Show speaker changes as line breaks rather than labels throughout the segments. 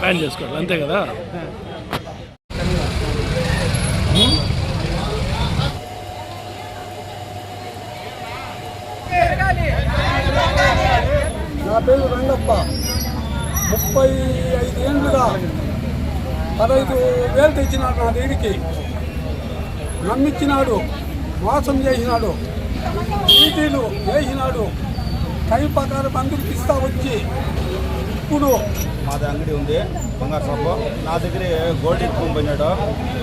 Plan చేసుకోవాలి అంతే కదా.
నా పేరు రంగప్ప. 35 ఏళ్ళుగా 15,000 తెచ్చినాడు నా దగ్గరికి. నమ్మిచ్చినాడు, మోసం చేసినాడు, చీటీలు వేసినాడు. టైం ప్రకారం అందరికి ఇస్తా వచ్చి ఇప్పుడు
మాది అంగడి ఉంది బంగారు షాపు. నా దగ్గర గోల్డ్ ఎక్కువ పోయినాడు.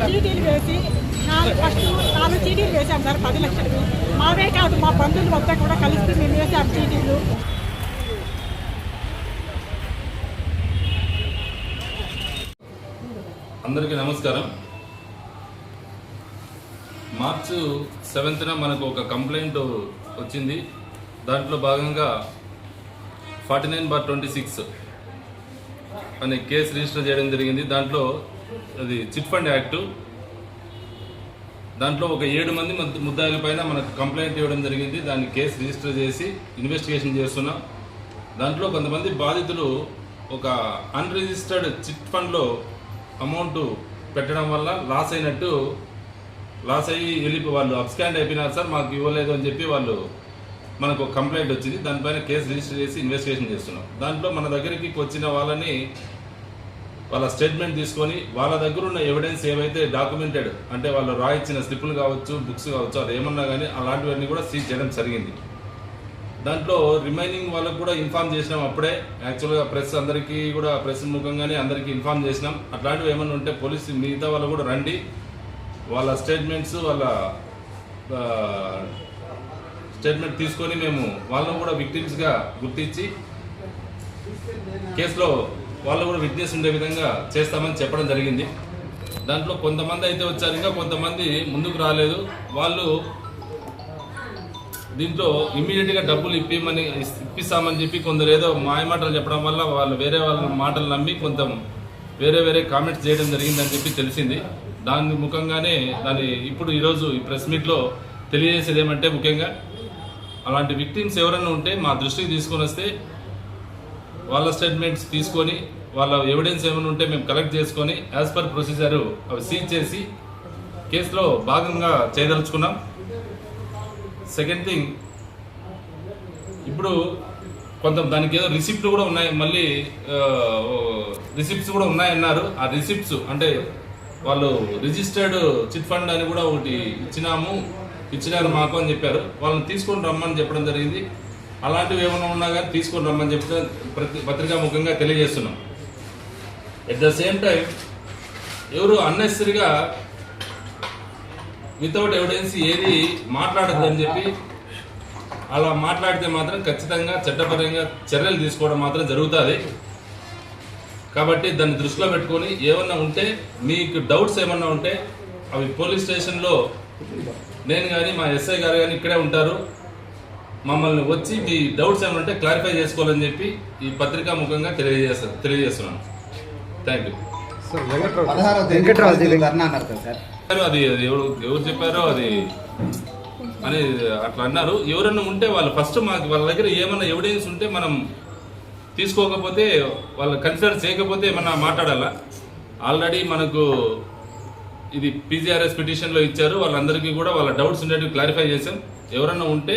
చీటీలు వేసి ఫస్ట్ 4 చీటీలు వేసాం సార్ 10 లక్షలు. మావే కాదు మా బంధువులు మొత్తం కూడా కలిసి మేము వేసాం చీటీలు.
అందరికీ నమస్కారం. మార్చి 7న మనకు ఒక కంప్లైంట్ వచ్చింది. దాంట్లో భాగంగా 49/26 అనే కేసు రిజిస్టర్ చేయడం జరిగింది. దాంట్లో అది చిట్ ఫండ్ యాక్టు. దాంట్లో ఒక 7 మంది ముద్దాయిల పైన మనకు కంప్లైంట్ ఇవ్వడం జరిగింది. దాన్ని కేసు రిజిస్టర్ చేసి ఇన్వెస్టిగేషన్ చేస్తున్నాం. దాంట్లో కొంతమంది బాధితులు ఒక అన్రిజిస్టర్డ్ చిట్ ఫండ్లో అమౌంట్ పెట్టడం వల్ల లాస్ అయ్యి వాళ్ళు అబ్స్కాండ్ అయిపోయినారు సార్, మాకు ఇవ్వలేదు అని చెప్పి వాళ్ళు మనకు ఒక కంప్లైంట్ వచ్చింది. దానిపైన కేసు రిజిస్టర్ చేసి ఇన్వెస్టిగేషన్ చేస్తున్నాం. దాంట్లో మన దగ్గరికి వచ్చిన వాళ్ళని వాళ్ళ స్టేట్మెంట్ తీసుకొని వాళ్ళ దగ్గర ఉన్న ఎవిడెన్స్ ఏవైతే డాక్యుమెంటెడ్ అంటే వాళ్ళు రాయించిన స్లిప్పులు కావచ్చు, బుక్స్ కావచ్చు, అది ఏమన్నా కానీ అలాంటివన్నీ కూడా సీజ్ చేయడం జరిగింది. దాంట్లో రిమైనింగ్ వాళ్ళకు కూడా ఇన్ఫార్మ్ చేసినాం. అప్పుడే యాక్చువల్గా ప్రెస్ ముఖంగానే అందరికీ ఇన్ఫార్మ్ చేసినాం. అట్లాంటివి ఏమన్నా ఉంటే పోలీసు మిగతా వాళ్ళు కూడా రండి, వాళ్ళ స్టేట్మెంట్ తీసుకొని మేము వాళ్ళను కూడా విక్టిమ్స్గా గుర్తించి కేసులో వాళ్ళు కూడా విట్నెస్ ఉండే విధంగా చేస్తామని చెప్పడం జరిగింది. దాంట్లో కొంతమంది అయితే వచ్చారు, ఇంకా కొంతమంది ముందుకు రాలేదు. వాళ్ళు దీంట్లో ఇమ్మీడియట్గా డబ్బులు ఇప్పిస్తామని చెప్పి కొందరు ఏదో మాయమాటలు చెప్పడం వల్ల వాళ్ళు వేరే వాళ్ళ మాటలు నమ్మి కొంత వేరే కామెంట్స్ చేయడం జరిగిందని చెప్పి తెలిసింది. దాని ముఖంగానే ఇప్పుడు ఈరోజు ఈ ప్రెస్ మీట్లో తెలియజేసేది ఏమంటే, ముఖ్యంగా అలాంటి విక్టిమ్స్ ఎవరన్నా ఉంటే మా దృష్టికి తీసుకొని వస్తే వాళ్ళ స్టేట్మెంట్స్ తీసుకొని వాళ్ళ ఎవిడెన్స్ ఏమైనా ఉంటే మేము కలెక్ట్ చేసుకొని యాజ్ పర్ ప్రొసీజర్ అవి సీజ్ చేసి కేసులో భాగంగా చేయదలుచుకున్నాం. సెకండ్ థింగ్, ఇప్పుడు దానికి ఏదో రిసిప్ట్లు కూడా ఉన్నాయి, మళ్ళీ రిసిప్ట్స్ కూడా ఉన్నాయన్నారు. ఆ రిసిప్ట్స్ అంటే వాళ్ళు రిజిస్టర్డ్ చిట్ ఫండ్ అని కూడా ఒకటి ఇచ్చినారు మాకు అని చెప్పారు. వాళ్ళని తీసుకొని రమ్మని చెప్పడం జరిగింది. అలాంటివి ఏమైనా ఉన్నా కానీ తీసుకొని రమ్మని చెప్తే పత్రికా ముఖంగా తెలియజేస్తున్నాం. ఎట్ ద సేమ్ టైం ఎవరు అన్నెసరీగా వితౌట్ ఎవిడెన్స్ ఏది మాట్లాడద్దని చెప్పి అలా మాట్లాడితే మాత్రం ఖచ్చితంగా చట్టపరంగా చర్యలు తీసుకోవడం మాత్రం జరుగుతుంది. కాబట్టి దాన్ని దృష్టిలో పెట్టుకొని ఏమన్నా ఉంటే మీకు డౌట్స్ ఏమన్నా ఉంటే అవి పోలీస్ స్టేషన్లో నేను కానీ మా ఎస్ఐ గారు కానీ ఇక్కడే ఉంటారు. మమ్మల్ని వచ్చి మీ డౌట్స్ ఏమైనా ఉంటే క్లారిఫై చేసుకోవాలని చెప్పి ఈ పత్రికా ముఖంగా తెలియజేస్తున్నాను. Thank you. అది ఎవరు చెప్పారో అది అని అట్లా అన్నారు. ఎవరన్నా ఉంటే వాళ్ళు ఫస్ట్ వాళ్ళ దగ్గర ఏమన్నా ఎవిడెన్స్ ఉంటే మనం తీసుకోకపోతే వాళ్ళు కన్సిడర్ చేయకపోతే ఏమన్నా మాట్లాడాలా. ఆల్రెడీ మనకు ఇది పీజీఆర్ఎస్ పిటిషన్లో ఇచ్చారు. వాళ్ళందరికీ కూడా వాళ్ళ డౌట్స్ ఉండేటివి క్లారిఫై చేసాం. ఎవరన్నా ఉంటే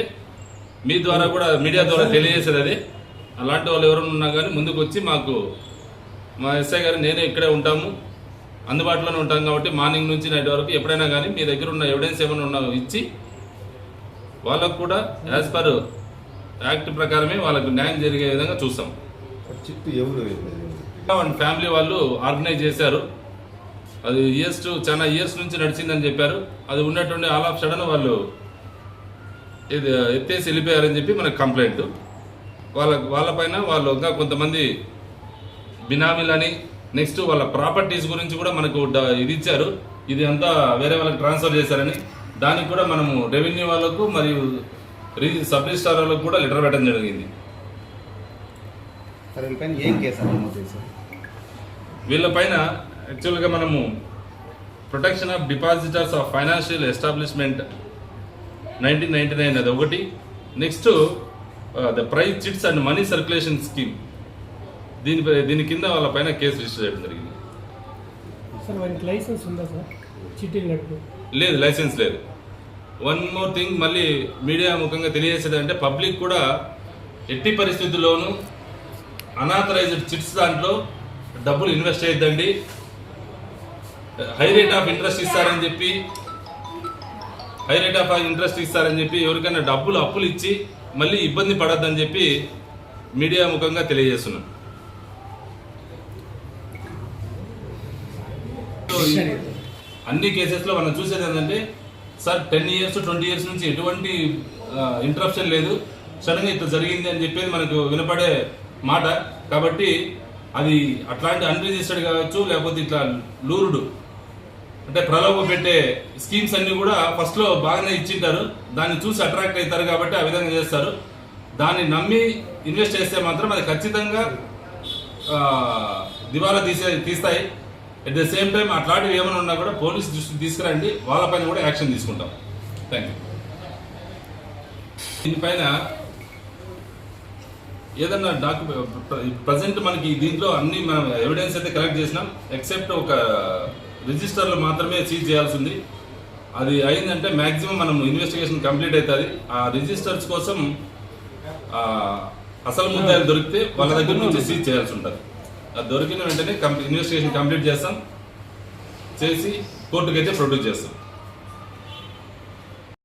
మీ ద్వారా కూడా మీడియా ద్వారా తెలియజేసేది అదే. అలాంటి వాళ్ళు ఎవరన్నా ఉన్నా కానీ ముందుకు వచ్చి మా ఎస్ఐ గారు నేనే ఇక్కడే ఉంటాము, అందుబాటులోనే ఉంటాం. కాబట్టి మార్నింగ్ నుంచి నైట్ వరకు ఎప్పుడైనా కానీ మీ దగ్గర ఉన్న ఎవిడెన్స్ ఏమైనా ఉన్నా ఇచ్చి వాళ్ళకు కూడా యాజ్ పర్ యాక్ట్ ప్రకారమే వాళ్ళకు న్యాయం జరిగే విధంగా చూస్తాం. ఫ్యామిలీ వాళ్ళు ఆర్గనైజ్ చేశారు. అది చాలా ఇయర్స్ నుంచి నడిచిందని చెప్పారు. అది ఉన్నటువంటి ఆల్ ఆఫ్ సడన్ వాళ్ళు ఇది ఎత్తేసి వెళ్ళిపోయారని చెప్పి మనకు కంప్లైంట్. వాళ్ళపైన వాళ్ళు ఇంకా కొంతమంది బినామీలని నెక్స్ట్ వాళ్ళ ప్రాపర్టీస్ గురించి కూడా మనకు ఇది ఇచ్చారు. ఇది అంతా వేరే వాళ్ళకి ట్రాన్స్ఫర్ చేశారని దానికి కూడా మనము రెవెన్యూ వాళ్ళకు మరియు సబ్ రిజిస్ట్రార్ వాళ్ళకు కూడా లెటర్ పెట్టడం జరిగింది. వీళ్ళపైన యాక్చువల్గా మనము protection of depositors of financial establishment 1999 అది ఒకటి. Next the prize chits and money circulation scheme దీని కింద వాళ్ళ పైన కేసు రిజిస్టర్ చేయడం జరిగింది.
సార్ వారికి లైసెన్స్ ఉందా సార్ చిట్టీలు నడుపు?
లేదు, లైసెన్స్ లేదు. వన్ మోర్ థింగ్ మళ్ళీ మీడియా ముఖంగా తెలియజేసేదంటే పబ్లిక్ కూడా ఎట్టి పరిస్థితుల్లోనూ అనాథరైజ్డ్ చిట్స్ దాంట్లో డబ్బులు ఇన్వెస్ట్ చేయొద్దండి. హై రేట్ ఆఫ్ ఇంట్రెస్ట్ ఇస్తారని చెప్పి ఎవరికైనా డబ్బులు అప్పులు ఇచ్చి మళ్ళీ ఇబ్బంది పడద్దని చెప్పి మీడియా ముఖంగా తెలియజేస్తున్నాం. అన్ని కేసెస్లో మనం చూసేది ఏంటంటే సార్ 10 years 20 years నుంచి ఎటువంటి ఇంటరప్షన్ లేదు, సడన్గా ఇట్లా జరిగింది అని చెప్పేది మనకు వినపడే మాట. కాబట్టి అది అట్లాంటి అన్రిజిస్టర్డ్ కావచ్చు, లేకపోతే ఇట్లా లూరుడు అంటే ప్రలోభ పెట్టే స్కీమ్స్ అన్ని కూడా ఫస్ట్లో బాగానే ఇచ్చింటారు, దాన్ని చూసి అట్రాక్ట్ అవుతారు కాబట్టి ఆ విధంగా చేస్తారు. దాన్ని నమ్మి ఇన్వెస్ట్ చేస్తే మాత్రం అది ఖచ్చితంగా దివాలా తీస్తాయి. అట్ ద సేమ్ టైం అట్లాంటివి ఏమైనా ఉన్నా కూడా పోలీస్ దృష్టికి తీసుకురండి, వాళ్ళపైన కూడా యాక్షన్ తీసుకుంటాం. Thank you. దీనిపైన ఏదన్నా ప్రజెంట్ మనకి దీంట్లో అన్ని మనం ఎవిడెన్స్ అయితే కలెక్ట్ చేసినాం, ఎక్సెప్ట్ ఒక రిజిస్టర్లో మాత్రమే సీజ్ చేయాల్సి ఉంది. అది అయిందంటే మ్యాక్సిమం మనం ఇన్వెస్టిగేషన్ కంప్లీట్ అవుతుంది. ఆ రిజిస్టర్స్ కోసం అసలు ముద్దాయిలు దొరికితే వాళ్ళ దగ్గర నుంచి సీజ్ చేయాల్సి ఉంటుంది. అది దొరికిన వెంటనే ఇన్వెస్టిగేషన్ కంప్లీట్ చేస్తాం, చేసి కోర్టుకు అయితే ప్రొడ్యూస్ చేస్తాం.